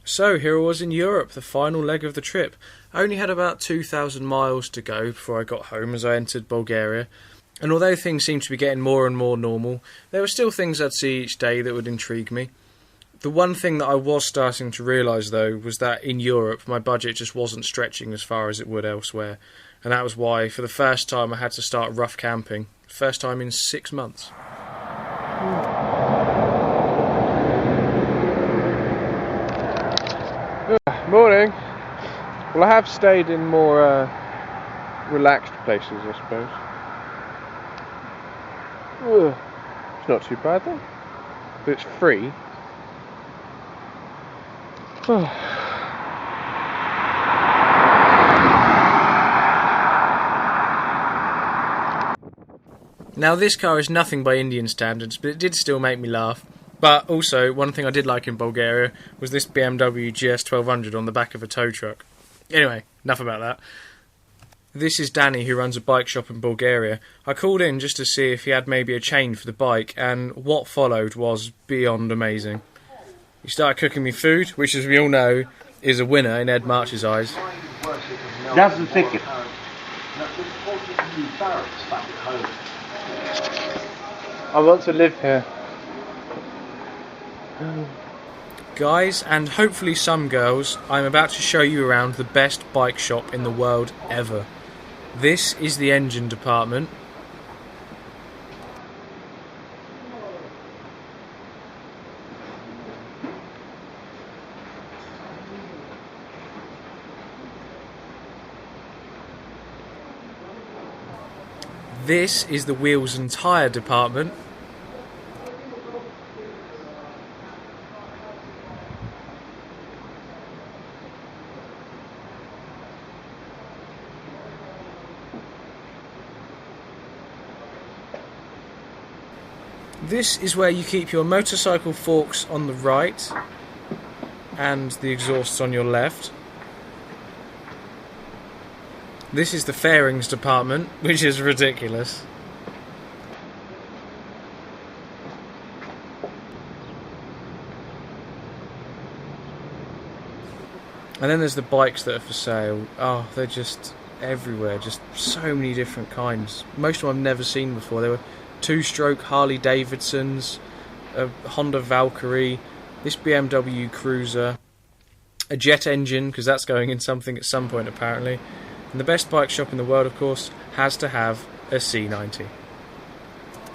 So here I was in Europe, the final leg of the trip. I only had about 2,000 miles to go before I got home as I entered Bulgaria. And although things seemed to be getting more and more normal, there were still things I'd see each day that would intrigue me. The one thing that I was starting to realise though was that in Europe my budget just wasn't stretching as far as it would elsewhere. And that was why for the first time I had to start rough camping. First time in 6 months. Morning. Well, I have stayed in more relaxed places, I suppose. It's not too bad though, but it's free. Now this car is nothing by Indian standards, but it did still make me laugh. But also, one thing I did like in Bulgaria was this BMW GS 1200 on the back of a tow truck. Anyway, enough about that. This is Danny, who runs a bike shop in Bulgaria. I called in just to see if he had maybe a chain for the bike, and what followed was beyond amazing. He started cooking me food, which as we all know, is a winner in Ed March's eyes. That's the ticket. I want to live here. Guys, and hopefully some girls, I'm about to show you around the best bike shop in the world ever. This is the engine department. This is the wheels and tyre department. This is where you keep your motorcycle forks on the right and the exhausts on your left. This is the fairings department, which is ridiculous. And then there's the bikes that are for sale. Oh, they're just everywhere, just so many different kinds. Most of them I've never seen before. There were two-stroke Harley Davidsons, a Honda Valkyrie, this BMW Cruiser, a jet engine, because that's going in something at some point apparently. And the best bike shop in the world, of course, has to have a C90.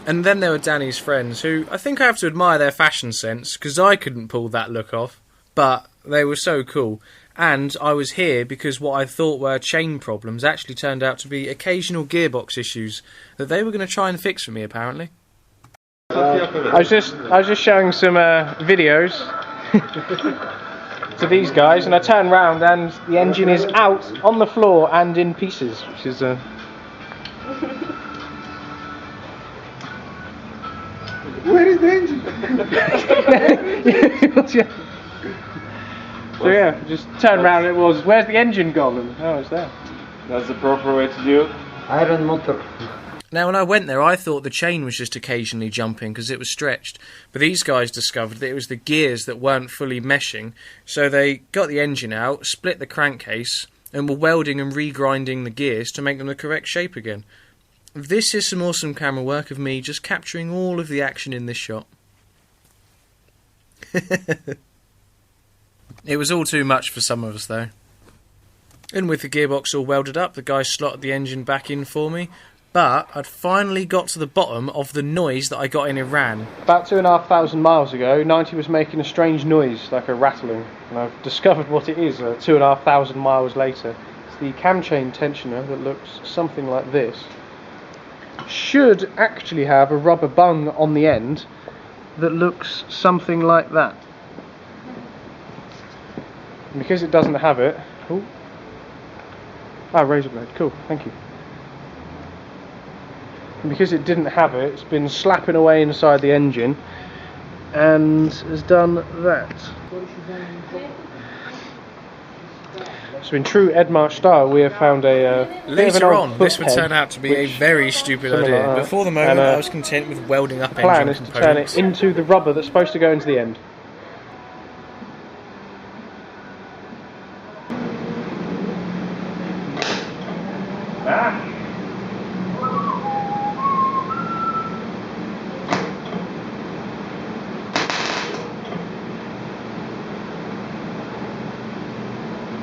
And then there were Danny's friends, who I think I have to admire their fashion sense, because I couldn't pull that look off, but they were so cool. And I was here because what I thought were chain problems actually turned out to be occasional gearbox issues that they were going to try and fix for me, apparently. I was just showing some videos to these guys, and I turned round and the engine is out on the floor and in pieces, which is Where is the engine? So yeah, just turned round and it was, where's the engine gone? And oh, it's there. That's the proper way to do it. Iron motor. Now when I went there I thought the chain was just occasionally jumping because it was stretched, but these guys discovered that it was the gears that weren't fully meshing, so they got the engine out, split the crankcase, and were welding and regrinding the gears to make them the correct shape again. This is some awesome camera work of me just capturing all of the action in this shot. It was all too much for some of us though. And with the gearbox all welded up, the guy slotted the engine back in for me, but I'd finally got to the bottom of the noise that I got in Iran. About 2,500 miles ago, 90 was making a strange noise, like a rattling, and I've discovered what it is 2,500 miles later. It's the cam chain tensioner that looks something like this. Should actually have a rubber bung on the end that looks something like that. And because it doesn't have it... Ooh. Ah, razor blade, cool, thank you. And because it didn't have it, it's been slapping away inside the engine and has done that. So in true Ed March style, we have found a... Later on, this would turn out to be a very stupid idea, but for the moment I was content with welding up engine components. The plan is to turn it into the rubber that's supposed to go into the end.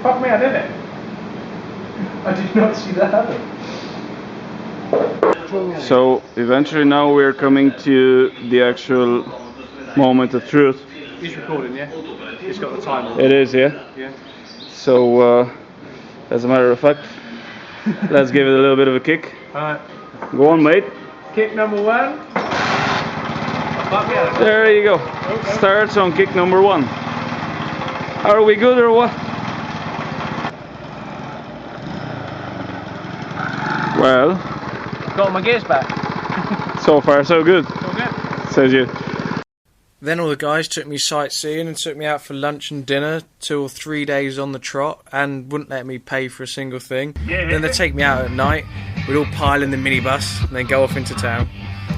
Fuck me, I did it. I did not see that happen. So eventually now we're coming to the actual moment of truth. He's recording, yeah? He's got the timer. It is, yeah? Yeah. So as a matter of fact, let's give it a little bit of a kick. Alright. Go on, mate. Kick number 1. Fuck me, I did it. There you go. Starts on kick number 1. Are we good or what? Well, Got my gears back. so far so good, All good. says you. Then all the guys took me sightseeing and took me out for lunch and dinner 2 or 3 days on the trot and wouldn't let me pay for a single thing. Yeah. Then they'd take me out at night, we'd all pile in the minibus and then go off into town.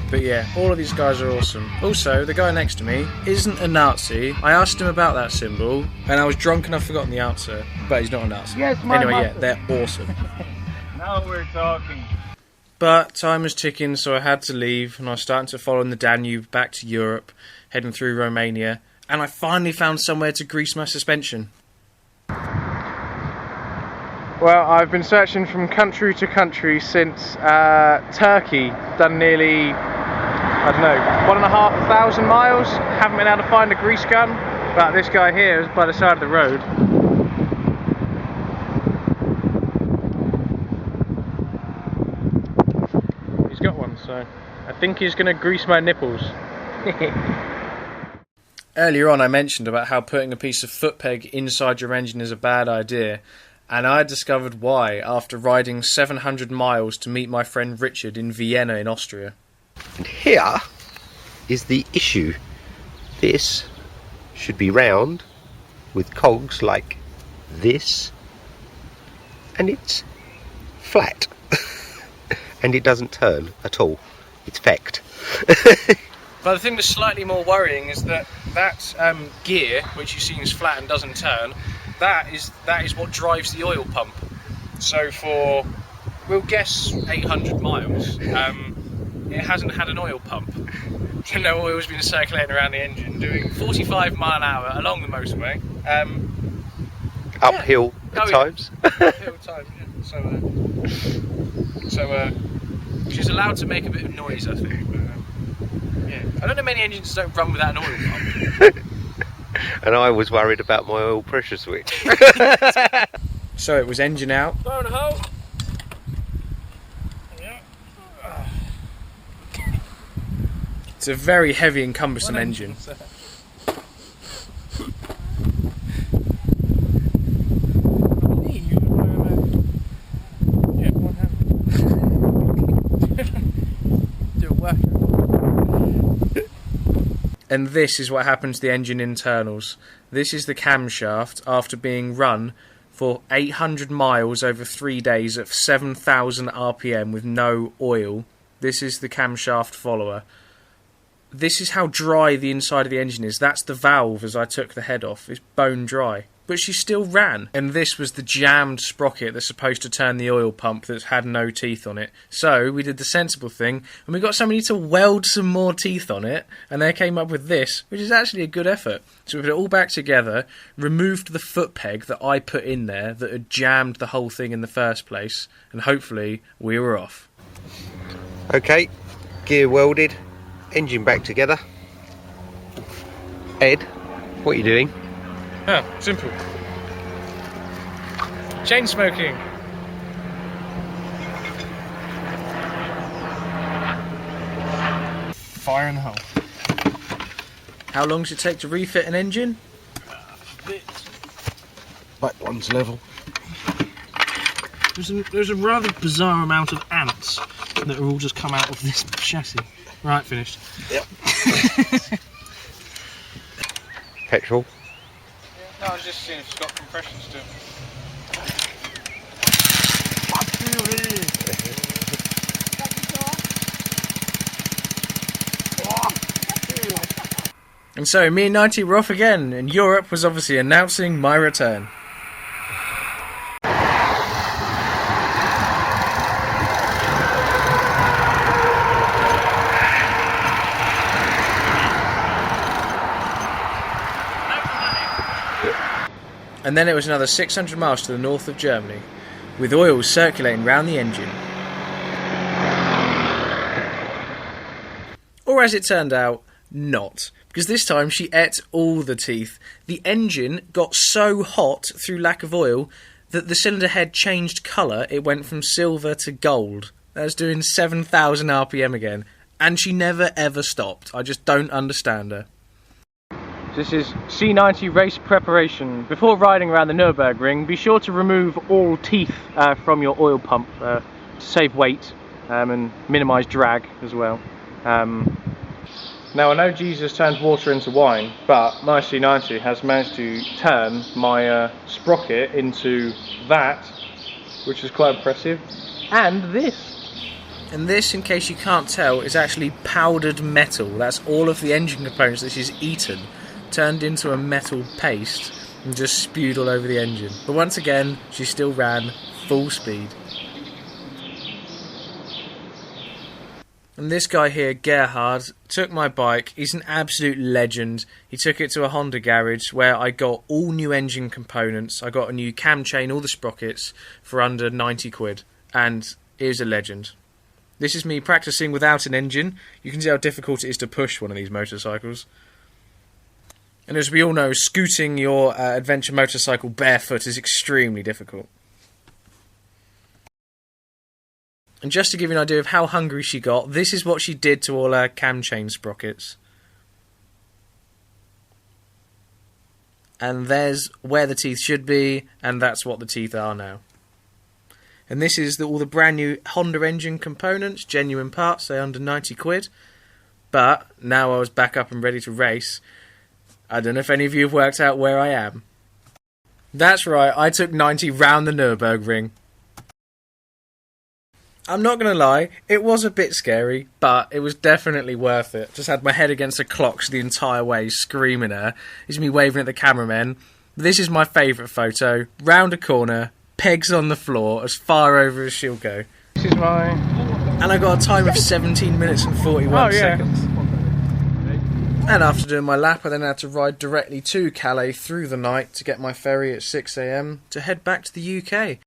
But yeah, all of these guys are awesome. Also, the guy next to me isn't a Nazi. I asked him about that symbol and I was drunk and I've forgotten the answer, but he's not a Nazi. Yes, my anyway, yeah, master. they're awesome. Now we're talking. But time was ticking, so I had to leave, and I was starting to follow the Danube back to Europe, heading through Romania, and I finally found somewhere to grease my suspension. Well, I've been searching from country to country since Turkey. Done nearly, I don't know, 1,500 miles. Haven't been able to find a grease gun, but this guy here is by the side of the road. He's got one, so I think he's going to grease my nipples. Earlier on I mentioned about how putting a piece of foot peg inside your engine is a bad idea, and I discovered why after riding 700 miles to meet my friend Richard in Vienna in Austria. And here is the issue. This should be round with cogs like this, and it's flat. And it doesn't turn at all. It's fecked. But the thing that's slightly more worrying is that gear, which you see is flat and doesn't turn, that is what drives the oil pump. So for, we'll guess 800 miles, it hasn't had an oil pump. So no oil's been circulating around the engine, doing 45 mile an hour along the motorway. Uphill at times. Uphill time, yeah. So she's allowed to make a bit of noise, I think. But, yeah, I don't know many engines don't run without an oil pump. And I was worried about my oil pressure switch. So it was engine out. Blow in a hole. It's a very heavy and cumbersome engine. And this is what happens to the engine internals. This is the camshaft after being run for 800 miles over 3 days at 7,000 RPM with no oil. This is the camshaft follower. This is how dry the inside of the engine is. That's the valve as I took the head off. It's bone dry. But she still ran. And this was the jammed sprocket that's supposed to turn the oil pump that's had no teeth on it. So we did the sensible thing and we got somebody to weld some more teeth on it, and they came up with this, which is actually a good effort. So we put it all back together, removed the foot peg that I put in there that had jammed the whole thing in the first place, and hopefully we were off. Okay, gear welded, engine back together. Ed, what are you doing? Oh, simple. Chain smoking. Fire in the hole. How long does it take to refit an engine? Back one's level. There's a rather bizarre amount of ants that have all just come out of this chassis. Right, finished. Yep. Petrol. No, I was just seeing if it's got compression still. And so me and 90 were off again, and Europe was obviously announcing my return. And then it was another 600 miles to the north of Germany, with oil circulating round the engine. Or as it turned out, not. Because this time she ate all the teeth. The engine got so hot through lack of oil that the cylinder head changed colour. It went from silver to gold. That was doing 7,000 RPM again. And she never ever stopped. I just don't understand her. This is C90 race preparation. Before riding around the Nurburgring, be sure to remove all teeth from your oil pump to save weight and minimise drag as well. Now I know Jesus turned water into wine, but my C90 has managed to turn my sprocket into that, which is quite impressive, and this. And this, in case you can't tell, is actually powdered metal. That's all of the engine components that she's eaten, turned into a metal paste and just spewed all over the engine. But once again, she still ran full speed. And this guy here, Gerhard, took my bike. He's an absolute legend. He took it to a Honda garage where I got all new engine components. I got a new cam chain, all the sprockets, for under 90 quid. And he was a legend. This is me practicing without an engine. You can see how difficult it is to push one of these motorcycles. And as we all know, scooting your adventure motorcycle barefoot is extremely difficult. And just to give you an idea of how hungry she got, this is what she did to all her cam chain sprockets. And there's where the teeth should be, and that's what the teeth are now. And this is all the brand new Honda engine components, genuine parts, they're under 90 quid. But now I was back up and ready to race. I don't know if any of you have worked out where I am. That's right, I took 90 round the Nurburgring. I'm not going to lie, it was a bit scary, but it was definitely worth it. Just had my head against the clocks the entire way, screaming at her. It's me waving at the cameraman. This is my favourite photo. Round a corner, pegs on the floor, as far over as she'll go. This is my... And I got a time of 17 minutes and 41 seconds. And after doing my lap, I then had to ride directly to Calais through the night to get my ferry at 6 AM to head back to the UK.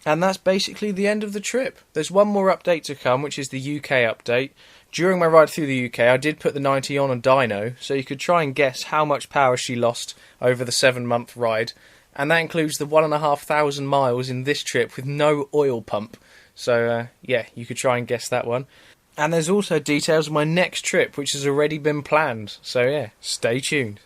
And that's basically the end of the trip. There's one more update to come, which is the UK update. During my ride through the UK, I did put the 90 on a dyno, so you could try and guess how much power she lost over the 7-month ride. And that includes the 1,500 miles in this trip with no oil pump. So, yeah, you could try and guess that one. And there's also details of my next trip, which has already been planned. So, yeah, stay tuned.